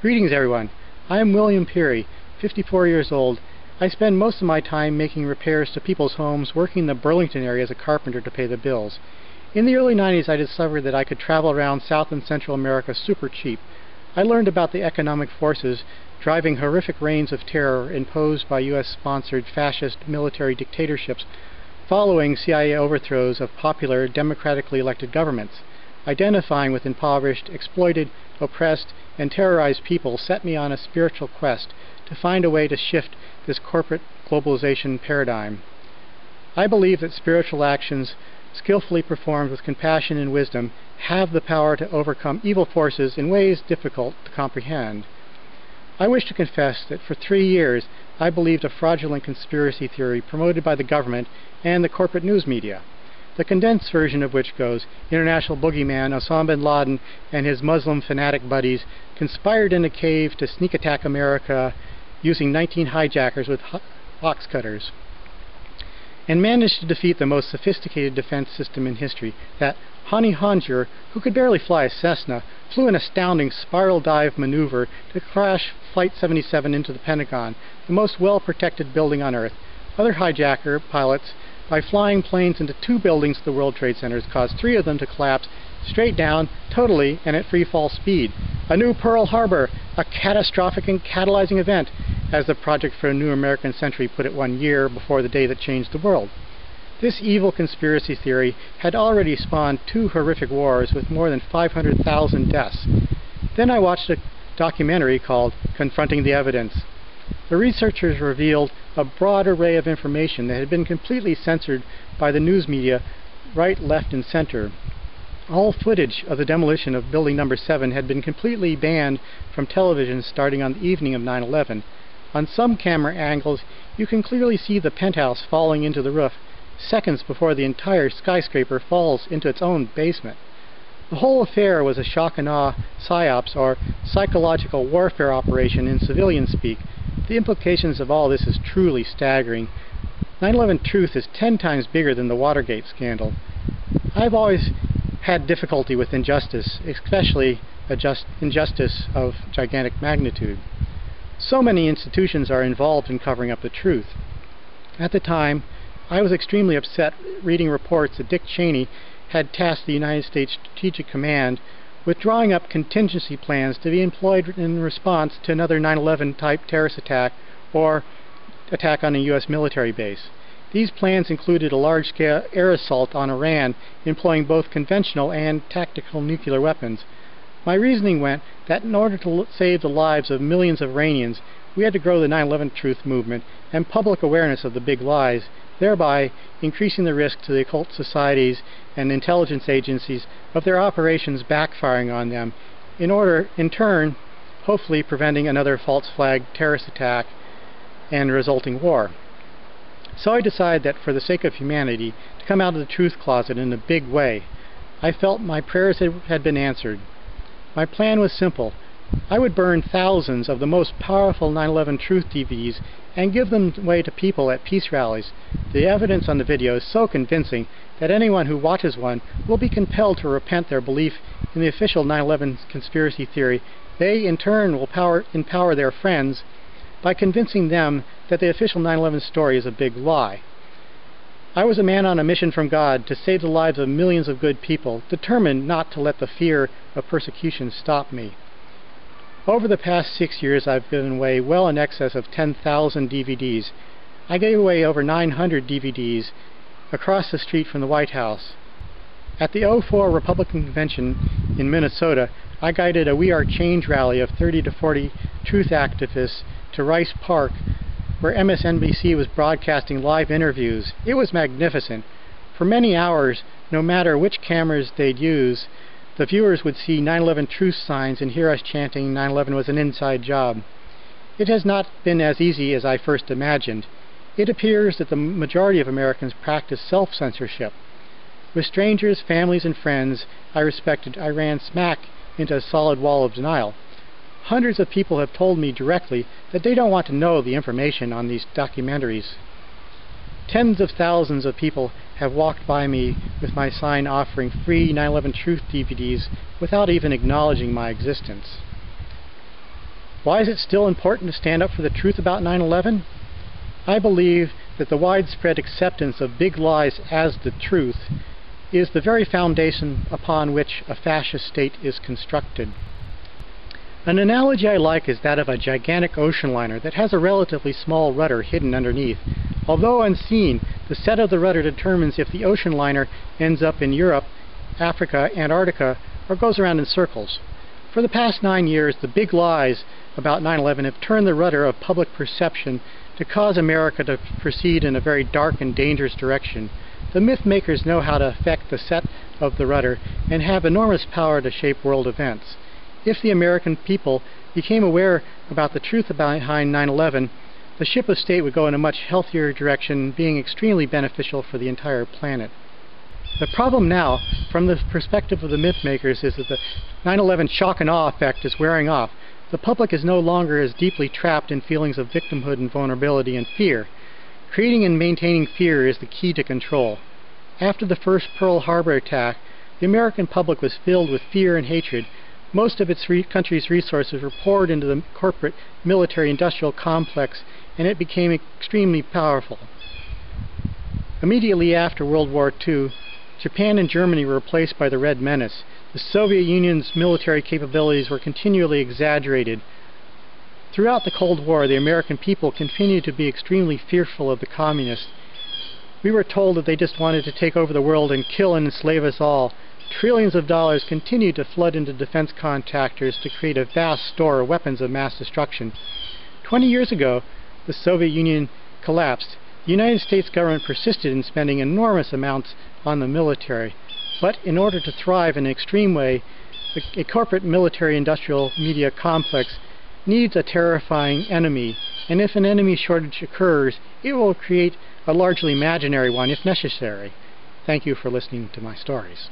Greetings everyone. I am William Peary, 54 years old. I spend most of my time making repairs to people's homes, working in the Burlington area as a carpenter to pay the bills. In the early 90s I discovered that I could travel around South and Central America super cheap. I learned about the economic forces driving horrific reigns of terror imposed by US-sponsored fascist military dictatorships following CIA overthrows of popular democratically elected governments. Identifying with impoverished, exploited, oppressed, and terrorized people set me on a spiritual quest to find a way to shift this corporate globalization paradigm. I believe that spiritual actions, skillfully performed with compassion and wisdom, have the power to overcome evil forces in ways difficult to comprehend. I wish to confess that for 3 years I believed a fraudulent conspiracy theory promoted by the government and the corporate news media. The condensed version of which goes, international boogeyman Osama bin Laden and his Muslim fanatic buddies conspired in a cave to sneak attack America using 19 hijackers with box cutters, and managed to defeat the most sophisticated defense system in history. That Hani Hanjour, who could barely fly a Cessna, flew an astounding spiral dive maneuver to crash Flight 77 into the Pentagon, the most well-protected building on Earth. Other hijacker pilots, by flying planes into 2 buildings of the World Trade Centers, caused 3 of them to collapse straight down, totally, and at free fall speed. A new Pearl Harbor, a catastrophic and catalyzing event, as the Project for a New American Century put it 1 year before the day that changed the world. This evil conspiracy theory had already spawned 2 horrific wars with more than 500,000 deaths. Then I watched a documentary called Confronting the Evidence. The researchers revealed a broad array of information that had been completely censored by the news media, right, left, and center. All footage of the demolition of Building Number 7 had been completely banned from television starting on the evening of 9/11. On some camera angles, you can clearly see the penthouse falling into the roof, seconds before the entire skyscraper falls into its own basement. The whole affair was a shock and awe psyops, or psychological warfare operation in civilian speak. The implications of all this is truly staggering. 9/11 truth is 10 times bigger than the Watergate scandal. I've always had difficulty with injustice, especially injustice of gigantic magnitude. So many institutions are involved in covering up the truth. At the time, I was extremely upset reading reports that Dick Cheney had tasked the United States Strategic Command with drawing up contingency plans to be employed in response to another 9/11 type terrorist attack or attack on a U.S. military base. These plans included a large-scale air assault on Iran, employing both conventional and tactical nuclear weapons. My reasoning went that in order to save the lives of millions of Iranians, we had to grow the 9/11 truth movement and public awareness of the big lies, thereby increasing the risk to the occult societies and intelligence agencies of their operations backfiring on them, in turn, hopefully preventing another false flag terrorist attack and resulting war. So I decided that for the sake of humanity, to come out of the truth closet in a big way. I felt my prayers had been answered. My plan was simple. I would burn thousands of the most powerful 9/11 truth DVDs and give them away to people at peace rallies. The evidence on the video is so convincing that anyone who watches one will be compelled to repent their belief in the official 9/11 conspiracy theory. They, in turn, will empower their friends by convincing them that the official 9/11 story is a big lie. I was a man on a mission from God to save the lives of millions of good people, determined not to let the fear of persecution stop me. Over the past 6 years, I've given away well in excess of 10,000 DVDs. I gave away over 900 DVDs across the street from the White House. At the '04 Republican Convention in Minnesota, I guided a We Are Change rally of 30 to 40 truth activists to Rice Park, where MSNBC was broadcasting live interviews. It was magnificent. For many hours, no matter which cameras they'd use, the viewers would see 9/11 truth signs and hear us chanting 9/11 was an inside job. It has not been as easy as I first imagined. It appears that the majority of Americans practice self-censorship. With strangers, families, and friends I respected, I ran smack into a solid wall of denial. Hundreds of people have told me directly that they don't want to know the information on these documentaries. Tens of thousands of people have walked by me with my sign offering free 9/11 Truth DVDs without even acknowledging my existence. Why is it still important to stand up for the truth about 9/11? I believe that the widespread acceptance of big lies as the truth is the very foundation upon which a fascist state is constructed. An analogy I like is that of a gigantic ocean liner that has a relatively small rudder hidden underneath. Although unseen, the set of the rudder determines if the ocean liner ends up in Europe, Africa, Antarctica, or goes around in circles. For the past 9 years, the big lies about 9/11 have turned the rudder of public perception to cause America to proceed in a very dark and dangerous direction. The myth makers know how to affect the set of the rudder and have enormous power to shape world events. If the American people became aware about the truth behind 9/11, the ship of state would go in a much healthier direction, being extremely beneficial for the entire planet. The problem now, from the perspective of the myth makers, is that the 9/11 shock and awe effect is wearing off. The public is no longer as deeply trapped in feelings of victimhood and vulnerability and fear. Creating and maintaining fear is the key to control. After the first Pearl Harbor attack, the American public was filled with fear and hatred. Most of its country's resources were poured into the corporate military-industrial complex, and it became extremely powerful. Immediately after World War II, Japan and Germany were replaced by the Red Menace. The Soviet Union's military capabilities were continually exaggerated. Throughout the Cold War, the American people continued to be extremely fearful of the communists. We were told that they just wanted to take over the world and kill and enslave us all. Trillions of dollars continued to flood into defense contractors to create a vast store of weapons of mass destruction. 20 years ago, the Soviet Union collapsed. The United States government persisted in spending enormous amounts on the military, but in order to thrive in an extreme way, a corporate military-industrial media complex needs a terrifying enemy, and if an enemy shortage occurs, it will create a largely imaginary one if necessary. Thank you for listening to my stories.